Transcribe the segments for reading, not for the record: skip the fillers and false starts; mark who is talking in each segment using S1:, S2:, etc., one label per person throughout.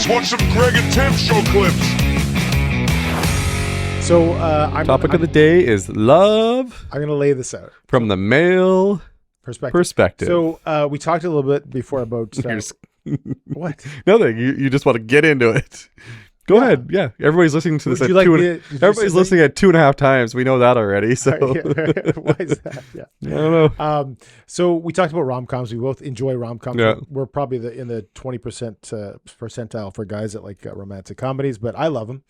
S1: Let's watch some Greg and Tim show clips.
S2: So,
S3: Topic of the day is love
S2: I'm going to lay this out.
S3: from the male perspective.
S2: So, we talked a little bit before about...
S3: You're just-
S2: what?
S3: Nothing. You just want to get into it. Go ahead. Yeah. Everybody's listening to this
S2: Would
S3: at
S2: you like
S3: two
S2: me
S3: and,
S2: to- did you
S3: everybody's
S2: say
S3: listening at 2.5 times. We know that already. So
S2: Why is that? Yeah.
S3: I don't know.
S2: So we talked about rom-coms. We both enjoy rom-coms.
S3: Yeah.
S2: We're probably in the 20% percentile for guys that like romantic comedies, but I love them.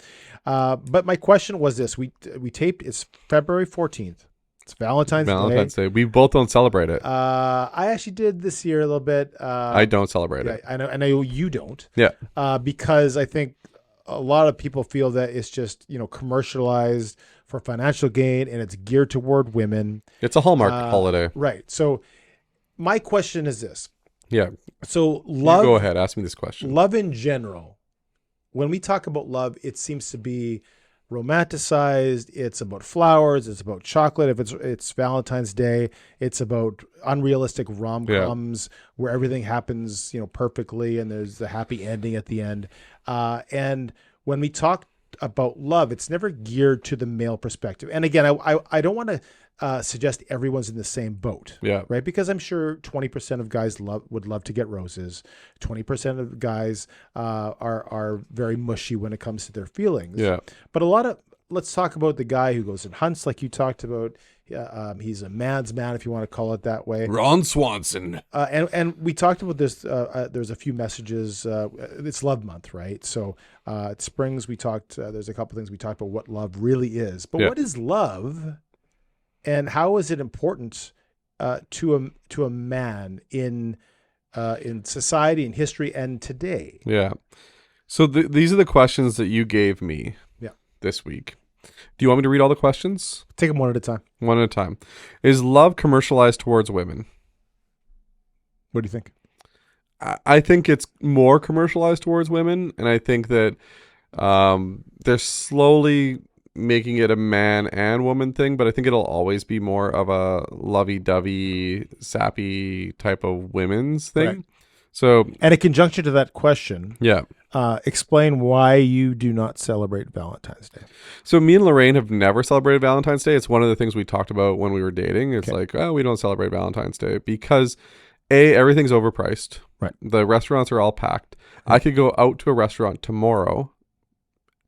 S2: But my question was this: we taped. It's February 14th. It's Valentine's Day.
S3: We both don't celebrate it.
S2: I actually did this year a little bit.
S3: I don't celebrate it.
S2: I know you don't.
S3: Yeah.
S2: Because I think a lot of people feel that it's just commercialized for financial gain and it's geared toward women.
S3: It's a Hallmark holiday.
S2: Right. So my question is this.
S3: Yeah.
S2: So love.
S3: You go ahead. Ask me this question.
S2: Love in general. When we talk about love, it seems to be romanticized. It's about flowers. It's about chocolate. If it's Valentine's Day, it's about unrealistic rom-coms where everything happens, perfectly, and there's a happy ending at the end. And when we talk about love, it's never geared to the male perspective. And again, I don't want to suggest everyone's in the same boat.
S3: Yeah.
S2: Right. Because I'm sure 20% of guys would love to get roses. 20% of guys are very mushy when it comes to their feelings.
S3: Yeah.
S2: But let's talk about the guy who goes and hunts, like you talked about. He's a man's man, if you want to call it that way.
S3: Ron Swanson.
S2: And we talked about this. There's a few messages. It's Love Month, right? So at Springs, we talked. There's a couple things we talked about what love really is. But what is love, and how is it important to a man in society, in history, and today?
S3: Yeah. So these are the questions that you gave me. This week. Do you want me to read all the questions?
S2: Take them one at a time.
S3: One at a time. Is love commercialized towards women?
S2: What do you think?
S3: I think it's more commercialized towards women, and I think that they're slowly making it a man and woman thing, but I think it'll always be more of a lovey-dovey, sappy type of women's thing.
S2: Right.
S3: So,
S2: and in conjunction to that question, explain why you do not celebrate Valentine's Day.
S3: So me and Lorraine have never celebrated Valentine's Day. It's one of the things we talked about when we were dating. It's like, we don't celebrate Valentine's Day because everything's overpriced.
S2: Right.
S3: The restaurants are all packed. I could go out to a restaurant tomorrow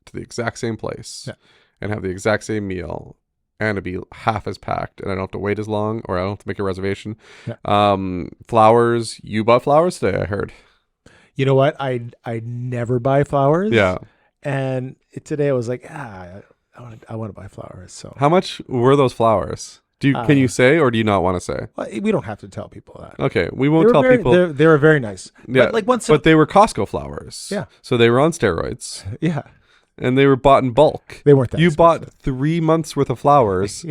S3: to the exact same place and have the exact same meal, and it'd be half as packed, and I don't have to wait as long, or I don't have to make a reservation. Flowers. You bought flowers today, I heard.
S2: You know what? I never buy flowers.
S3: Yeah.
S2: And today I was like, I want to buy flowers. So
S3: how much were those flowers? Can you say, or do you not want to say?
S2: Well, we don't have to tell people that.
S3: Okay, we won't tell people.
S2: They were very nice.
S3: Yeah, but they were Costco flowers.
S2: Yeah.
S3: So they were on steroids.
S2: Yeah.
S3: And they were bought in bulk.
S2: They weren't that
S3: You
S2: expensive.
S3: bought 3 months worth of flowers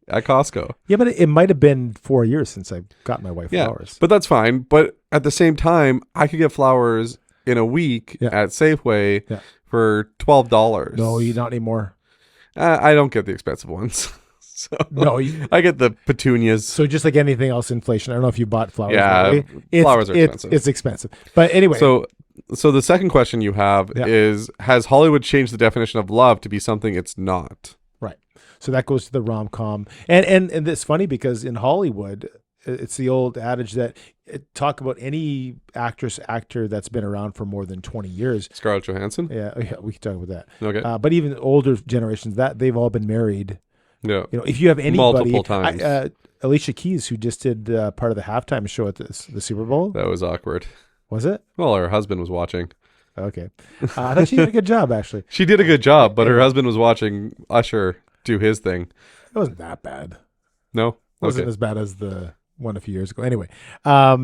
S3: at Costco.
S2: Yeah, but it might have been 4 years since I got my wife flowers.
S3: But that's fine. But at the same time, I could get flowers in a week at Safeway for $12.
S2: No, not anymore.
S3: I don't get the expensive ones. So
S2: no,
S3: I get the petunias.
S2: So just like anything else, inflation. I don't know if you bought flowers.
S3: Yeah, flowers are expensive.
S2: It's expensive. But anyway.
S3: So the second question you have is, has Hollywood changed the definition of love to be something it's not?
S2: Right. So that goes to the rom-com. And it's funny because in Hollywood, it's the old adage that talk about any actor that's been around for more than 20 years.
S3: Scarlett Johansson?
S2: Yeah, we can talk about that.
S3: Okay.
S2: But even older generations, that they've all been married.
S3: Yeah.
S2: If you have anybody,
S3: multiple times.
S2: Alicia Keys, who just did part of the halftime show at the Super Bowl.
S3: That was awkward.
S2: Was it?
S3: Well, her husband was watching.
S2: Okay. I thought she did a good job, actually.
S3: She did a good job, but her husband was watching Usher do his thing.
S2: It wasn't that bad.
S3: No?
S2: It wasn't as bad as the one a few years ago. Anyway. But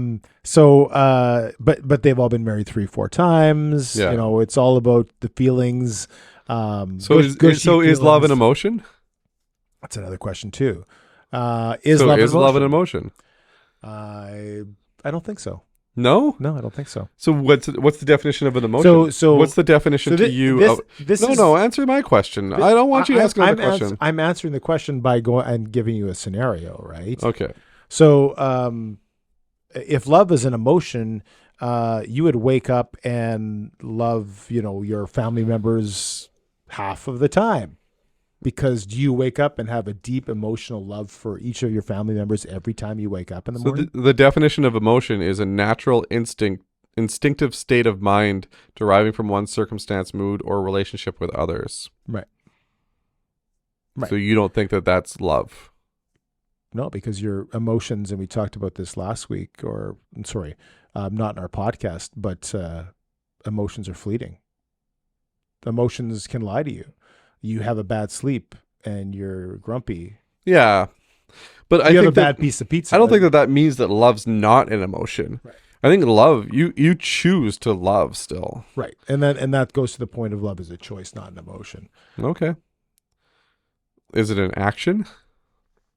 S2: they've all been married 3-4 times.
S3: Yeah.
S2: It's all about the feelings.
S3: Is love an emotion?
S2: That's another question, too.
S3: Is love an emotion? I
S2: don't think so.
S3: No?
S2: No, I don't think so.
S3: So what's the definition of an emotion? So what's the definition to you? No, answer my question. I don't want you to ask another question.
S2: I'm answering the question by going and giving you a scenario, right?
S3: Okay.
S2: So if love is an emotion, you would wake up and love, your family members half of the time. Because do you wake up and have a deep emotional love for each of your family members every time you wake up in the morning?
S3: The definition of emotion is a natural instinctive state of mind deriving from one's circumstance, mood, or relationship with others.
S2: Right.
S3: So you don't think that that's love?
S2: No, because your emotions, and we talked about this last week, not in our podcast, but emotions are fleeting. Emotions can lie to you. You have a bad sleep and you're grumpy.
S3: Yeah. But
S2: you have a bad piece of pizza.
S3: I don't think that means that love's not an emotion.
S2: Right.
S3: I think love, you choose to love still.
S2: Right. And that goes to the point of love is a choice, not an emotion.
S3: Okay. Is it an action?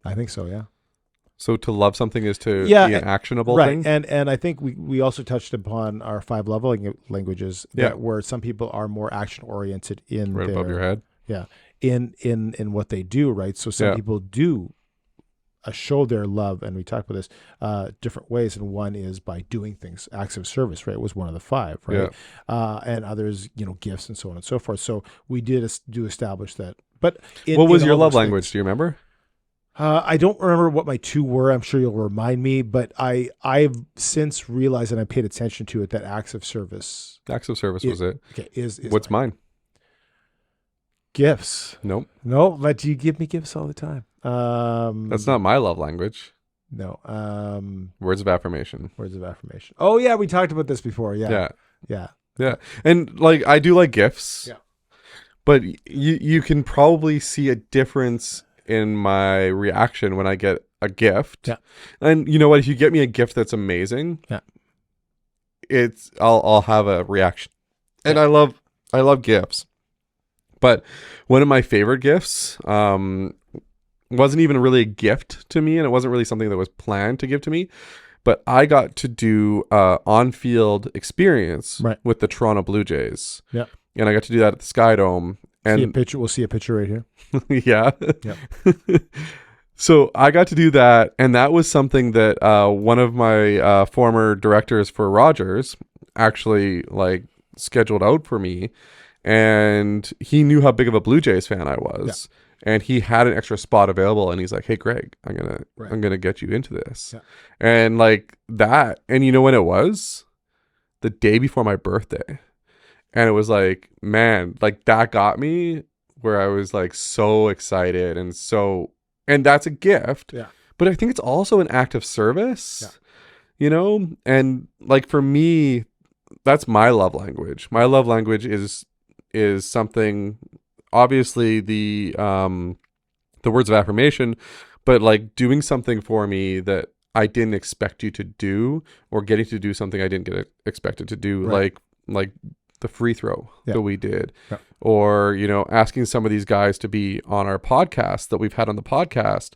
S2: I think so, yeah.
S3: So to love something is to be an actionable thing?
S2: Right. And I think we also touched upon our 5 love languages where some people are more action oriented in
S3: right above your head.
S2: Yeah. In what they do, right? So some people do show their love, and we talked about this different ways, and one is by doing things, acts of service, right? It was one of the 5, right? And others, gifts and so on and so forth. So we do establish that. But
S3: what was your love language? Do you remember?
S2: I don't remember what my 2 were. I'm sure you'll remind me, but I've since realized, and I paid attention to it, that acts of service.
S3: Acts of service was it.
S2: Okay, is
S3: what's mine?
S2: Gifts.
S3: Nope.
S2: No, but you give me gifts all the time.
S3: That's not my love language.
S2: No.
S3: Words of affirmation.
S2: Words of affirmation. Oh yeah, we talked about this before. Yeah.
S3: And I do like gifts.
S2: Yeah.
S3: But you can probably see a difference in my reaction when I get a gift.
S2: Yeah.
S3: And you know what? If you get me a gift that's amazing, I'll have a reaction. And I love gifts. But one of my favorite gifts wasn't even really a gift to me, and it wasn't really something that was planned to give to me. But I got to do on-field experience with the Toronto Blue Jays.
S2: Yeah.
S3: And I got to do that at the Sky Dome. And
S2: we'll see a picture right here.
S3: Yeah.
S2: Yep.
S3: So I got to do that, and that was something that one of my former directors for Rogers actually scheduled out for me. And he knew how big of a Blue Jays fan I was, and he had an extra spot available. And he's like, "Hey, Greg, I'm gonna get you into this," and that. And you know when it was? The day before my birthday, and it was man, that got me where I was so excited and that's a gift.
S2: Yeah.
S3: But I think it's also an act of service. Yeah. And for me, that's my love language. My love language is something, obviously the words of affirmation, but doing something for me that I didn't expect you to do, or getting to do something I didn't get expected to do, like the free throw that we did, or asking some of these guys to be on our podcast that we've had on the podcast.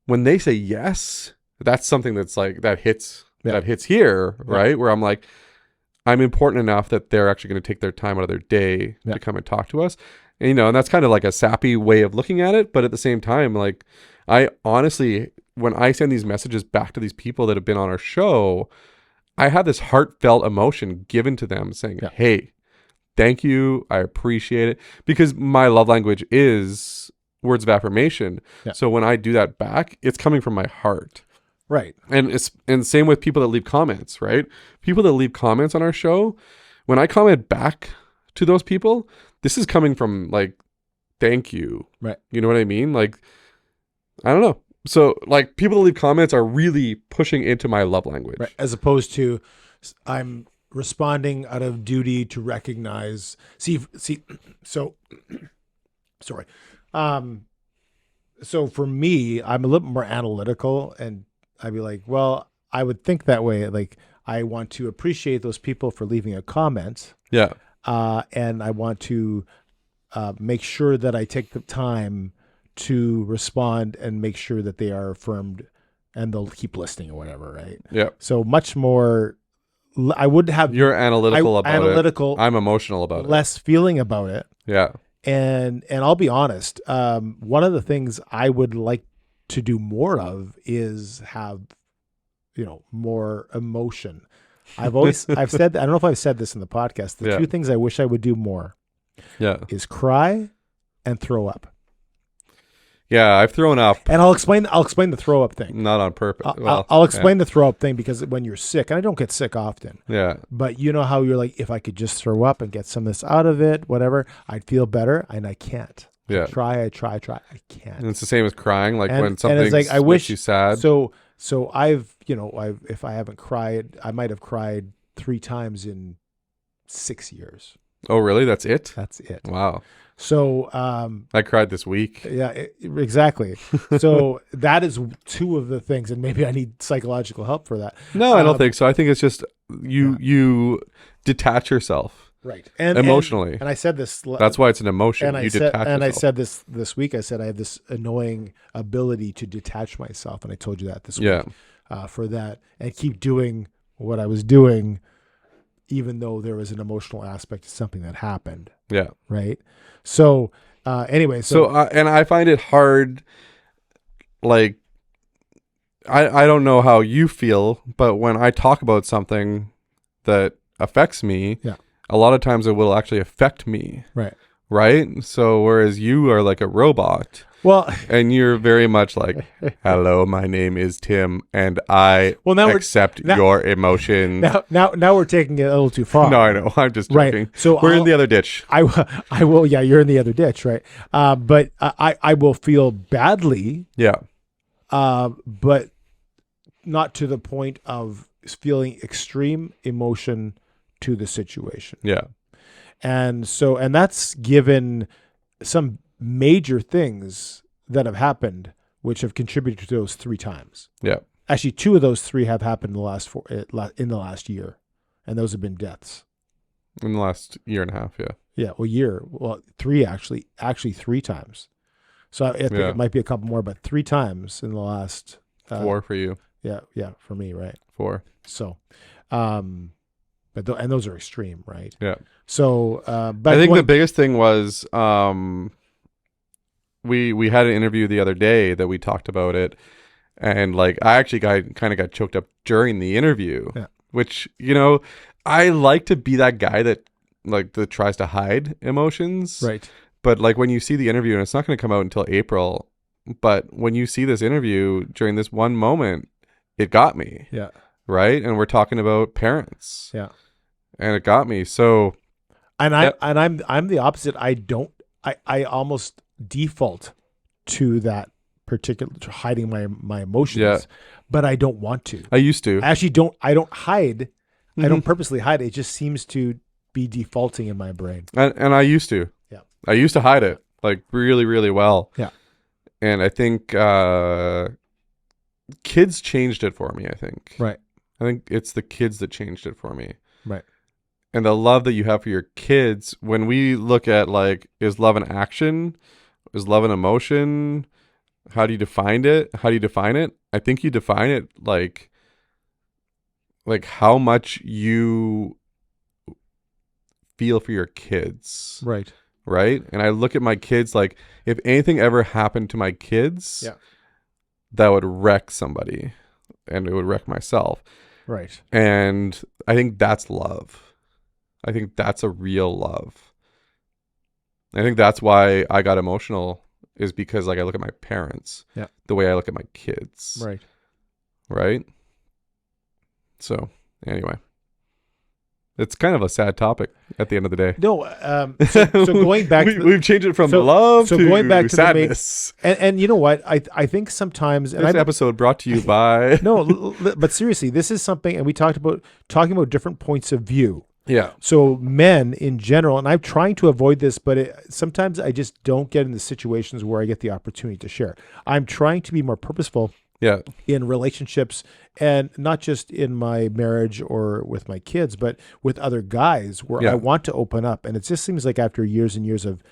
S3: When they say yes, that's something that's that hits here, right? Where I'm important enough that they're actually going to take their time out of their day to come and talk to us. And, and that's kind of a sappy way of looking at it. But at the same time, I honestly, when I send these messages back to these people that have been on our show, I have this heartfelt emotion given to them saying, hey, thank you. I appreciate it. Because my love language is words of affirmation. Yeah. So when I do that back, it's coming from my heart.
S2: Right.
S3: And same with people that leave comments, right? People that leave comments on our show, when I comment back to those people, this is coming from thank you.
S2: Right.
S3: You know what I mean? I don't know. So people that leave comments are really pushing into my love language.
S2: Right. As opposed to I'm responding out of duty to recognize. So sorry. So for me, I'm a little bit more analytical, and I'd be well, I would think that way. I want to appreciate those people for leaving a comment.
S3: Yeah.
S2: And I want to make sure that I take the time to respond and make sure that they are affirmed and they'll keep listening or whatever, right?
S3: Yeah.
S2: So much more, I would have...
S3: You're analytical about
S2: it.
S3: I'm emotional about it.
S2: Less feeling about it.
S3: Yeah.
S2: And I'll be honest, one of the things I would like to do more of is have, more emotion. I've said, I don't know if I've said this in the podcast. The
S3: Yeah.
S2: two things I wish I would do more
S3: Yeah.
S2: is cry and throw up.
S3: Yeah. I've thrown up,
S2: And I'll explain the throw up thing.
S3: not on purpose.
S2: I'll explain the throw up thing because when you're sick, and I don't get sick often,
S3: Yeah.
S2: but you know how you're like, if I could just throw up and get some of this out of it, whatever, I'd feel better, and I can't.
S3: Yeah.
S2: I try, I can't.
S3: And it's the same as crying. Like
S2: And-
S3: when
S2: and
S3: something
S2: it's like, I wish-
S3: makes you sad.
S2: So if I haven't cried, I might have cried 3 times in 6 years.
S3: Oh, really? That's it?
S2: That's it.
S3: Wow.
S2: So,
S3: I cried this week.
S2: yeah, exactly. So that is 2 of the things, and maybe I need psychological help for that.
S3: No, I don't think so. I think it's just you detach yourself
S2: Right. And
S3: emotionally.
S2: And I said this.
S3: That's why it's an emotion.
S2: And
S3: You detach
S2: I
S3: yourself.
S2: said this week. I said I have this annoying ability to detach myself, and I told you that this
S3: Yeah.
S2: week. For that, and keep doing what I was doing, even though there was an emotional aspect to something that happened.
S3: Yeah.
S2: Right. So anyway,
S3: So and I find it hard. Like, I don't know how you feel, but when I talk about something that affects me,
S2: Yeah.
S3: a lot of times it will actually affect me.
S2: right.
S3: Right. So whereas you are like a robot.
S2: Well,
S3: And you're very much like, hello, my name is Tim, and I
S2: now
S3: accept your emotions.
S2: now we're taking it a little too far.
S3: No, I know. I'm just joking.
S2: Right. So
S3: we're in the other ditch.
S2: I will. Yeah, you're in the other ditch, right? But I will feel badly,
S3: Yeah.
S2: but not to the point of feeling extreme emotion to the situation.
S3: Yeah.
S2: And that's given some major things that have happened, which have contributed to those 3 times.
S3: Yeah.
S2: Actually, 2 of those 3 have happened in the last year, and those have been deaths.
S3: In the last year and a half. Yeah.
S2: Yeah, year. Well, 3 actually 3 times. So I think
S3: Yeah.
S2: it might be a couple more, but 3 times in the last
S3: 4 for you.
S2: Yeah, for me, right?
S3: 4.
S2: So, but and those are extreme, right?
S3: Yeah.
S2: So, but
S3: I think the biggest thing was we had an interview the other day that we talked about it, and like I actually kind of got choked up during the interview,
S2: Yeah.
S3: which I like to be that guy that tries to hide emotions,
S2: right.
S3: But like when you see the interview, and it's not going to come out until April, but when you see this interview during this one moment, it got me.
S2: Yeah.
S3: Right. And we're talking about parents.
S2: Yeah.
S3: And it got me. So.
S2: And I'm the opposite. I almost default to that particular, to hiding my emotions,
S3: Yeah.
S2: but I don't want to.
S3: I used to.
S2: I actually don't. I don't hide. I
S3: Mhm.
S2: don't purposely hide. It just seems to be defaulting in my brain.
S3: And I used to.
S2: Yeah.
S3: I used to hide it like really, really well.
S2: Yeah.
S3: And I think kids changed it for me, I think.
S2: Right.
S3: I think it's the kids that changed it for me.
S2: Right.
S3: And the love that you have for your kids, when we look at like, is love an action? Is love an emotion? How do you define it? I think you define it like how much you feel for your kids.
S2: Right.
S3: Right. And I look at my kids like, if anything ever happened to my kids,
S2: Yeah.
S3: that would wreck somebody, and it would wreck myself.
S2: Right.
S3: And I think that's love. I think that's a real love. I think that's why I got emotional, is because like I look at my parents,
S2: Yeah.
S3: the way I look at my kids.
S2: Right.
S3: Right. So anyway, it's kind of a sad topic at the end of the day.
S2: No. So going back,
S3: we've changed it from
S2: so-
S3: love
S2: so
S3: to
S2: going back to the main-
S3: sadness.
S2: and you know what? I think sometimes, and
S3: This
S2: I
S3: episode brought to you by
S2: no, but seriously, this is something, and we talking about different points of view.
S3: yeah.
S2: So men in general, and I'm trying to avoid this, but sometimes I just don't get into situations where I get the opportunity to share. I'm trying to be more purposeful
S3: Yeah.
S2: in relationships, and not just in my marriage or with my kids, but with other guys where
S3: Yeah.
S2: I want to open up. And it just seems like after years and years of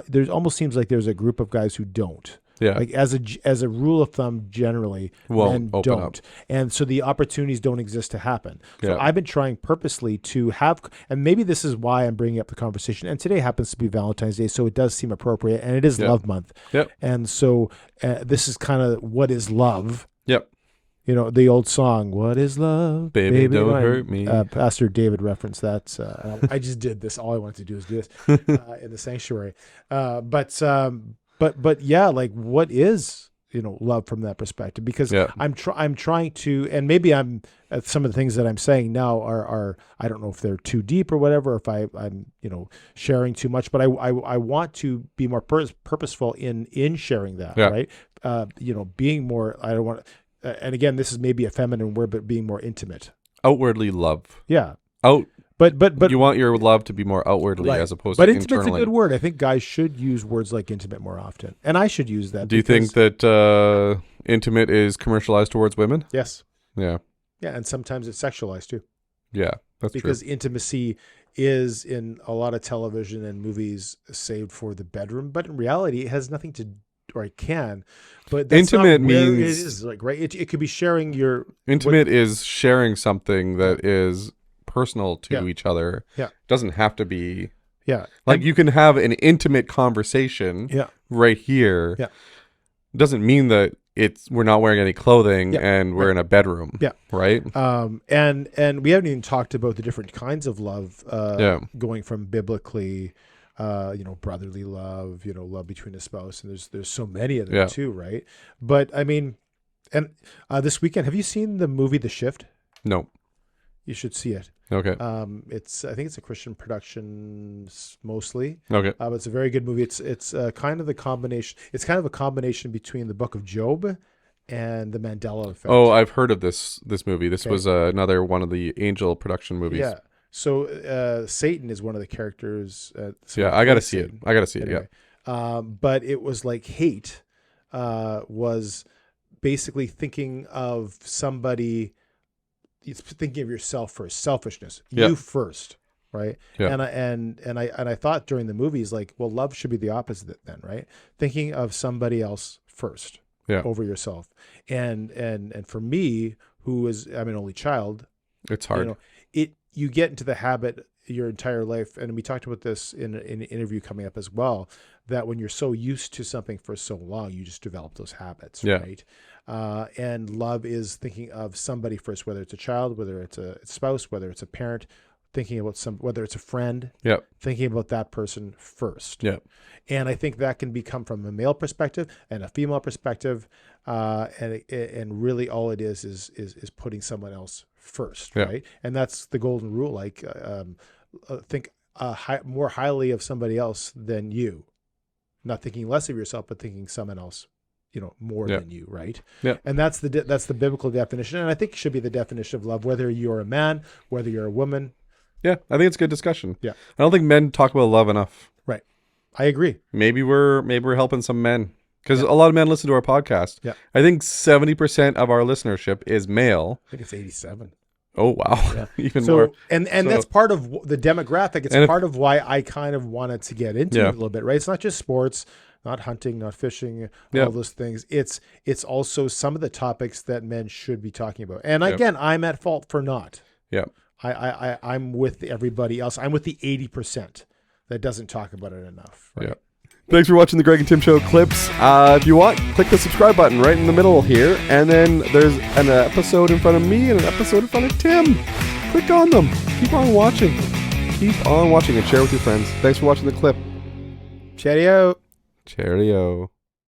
S2: there's almost seems like there's a group of guys who don't.
S3: Yeah.
S2: Like as a rule of thumb, generally,
S3: Won't
S2: men
S3: open
S2: don't,
S3: up.
S2: and so the opportunities don't exist to happen. So
S3: Yeah.
S2: I've been trying purposely to have, and maybe this is why I'm bringing up the conversation. And today happens to be Valentine's Day, so it does seem appropriate, and it is
S3: Yeah.
S2: Love Month.
S3: Yep.
S2: And so this is kind of what is love.
S3: Yep.
S2: You know, the old song, "What is love?
S3: Baby, don't hurt me."
S2: Pastor David referenced that. I just did this. All I wanted to do is do this in the sanctuary. But yeah, like, what is, you know, love from that perspective? Because I'm trying to, and maybe some of the things that I'm saying now are I don't know if they're too deep or whatever, if I'm you know, sharing too much, but I want to be more purposeful in sharing that, right? You know, being more, I don't want to, and again, this is maybe a feminine word, but being more intimate.
S3: Outwardly love.
S2: Yeah.
S3: But you want your love to be more outwardly as opposed to internally.
S2: But intimate's a good word. I think guys should use words like intimate more often, and I should use that.
S3: Do you think that intimate is commercialized towards women?
S2: Yes.
S3: Yeah.
S2: Yeah, and sometimes it's sexualized too.
S3: Yeah, that's true.
S2: Because intimacy is in a lot of television and movies saved for the bedroom, but in reality, it has nothing to, or it can. But that's
S3: intimate
S2: not where
S3: means
S2: it is, like, right. It could be sharing your
S3: intimate is sharing something that is personal to each other.
S2: Yeah,
S3: doesn't have to be.
S2: Yeah,
S3: like you can have an intimate conversation.
S2: Yeah.
S3: Right here.
S2: Yeah,
S3: doesn't mean that we're not wearing any clothing and we're in a bedroom.
S2: Yeah,
S3: right.
S2: And we haven't even talked about the different kinds of love. Going from biblically. You know, brotherly love, you know, love between a spouse, and there's so many of them too, right? But I mean, and this weekend, have you seen the movie The Shift?
S3: No.
S2: You should see it.
S3: Okay.
S2: I think it's a Christian production mostly.
S3: Okay.
S2: But it's a very good movie. It's kind of the combination. It's kind of a combination between the Book of Job and the Mandela Effect.
S3: Oh, I've heard of this movie. This was another one of the Angel production movies.
S2: Yeah. So Satan is one of the characters.
S3: I got to see it. I got to see it.
S2: Yeah. But it was like hate was basically thinking of somebody. It's thinking of yourself first, selfishness. You first, right?
S3: Yeah.
S2: And I thought during the movies, like, well, love should be the opposite then, right? Thinking of somebody else first over yourself. And for me, I'm an only child,
S3: it's hard.
S2: You know, you get into the habit your entire life, and we talked about this in an interview coming up as well, that when you're so used to something for so long, you just develop those habits, right? And love is thinking of somebody first, whether it's a child, whether it's a spouse, whether it's a parent, thinking about whether it's a friend, thinking about that person first. And I think that can become from a male perspective and a female perspective, and really all it is putting someone else first, right? And that's the golden rule. Like, think more highly of somebody else than you, not thinking less of yourself, but thinking someone else, you know, more than you, right? And that's the biblical definition, and I think it should be the definition of love, whether you're a man, whether you're a woman.
S3: Yeah, I think it's a good discussion.
S2: Yeah,
S3: I don't think men talk about love enough.
S2: Right, I agree.
S3: Maybe we're helping some men, because a lot of men listen to our podcast.
S2: Yeah,
S3: I think 70% of our listenership is male.
S2: I think it's 87.
S3: Oh wow, even
S2: so,
S3: more.
S2: And that's part of the demographic. It's part of why I kind of wanted to get into it a little bit, right? It's not just sports, not hunting, not fishing, all those things. It's also some of the topics that men should be talking about. And again, I'm at fault for not.
S3: Yeah.
S2: I'm with everybody else. I'm with the 80% that doesn't talk about it enough. Right?
S3: Yeah. Thanks for watching the Greg and Tim Show clips. If you want, click the subscribe button right in the middle here, and then there's an episode in front of me and an episode in front of Tim. Click on them. Keep on watching. Keep on watching and share with your friends. Thanks for watching the clip.
S2: Cheerio.
S3: Cheerio.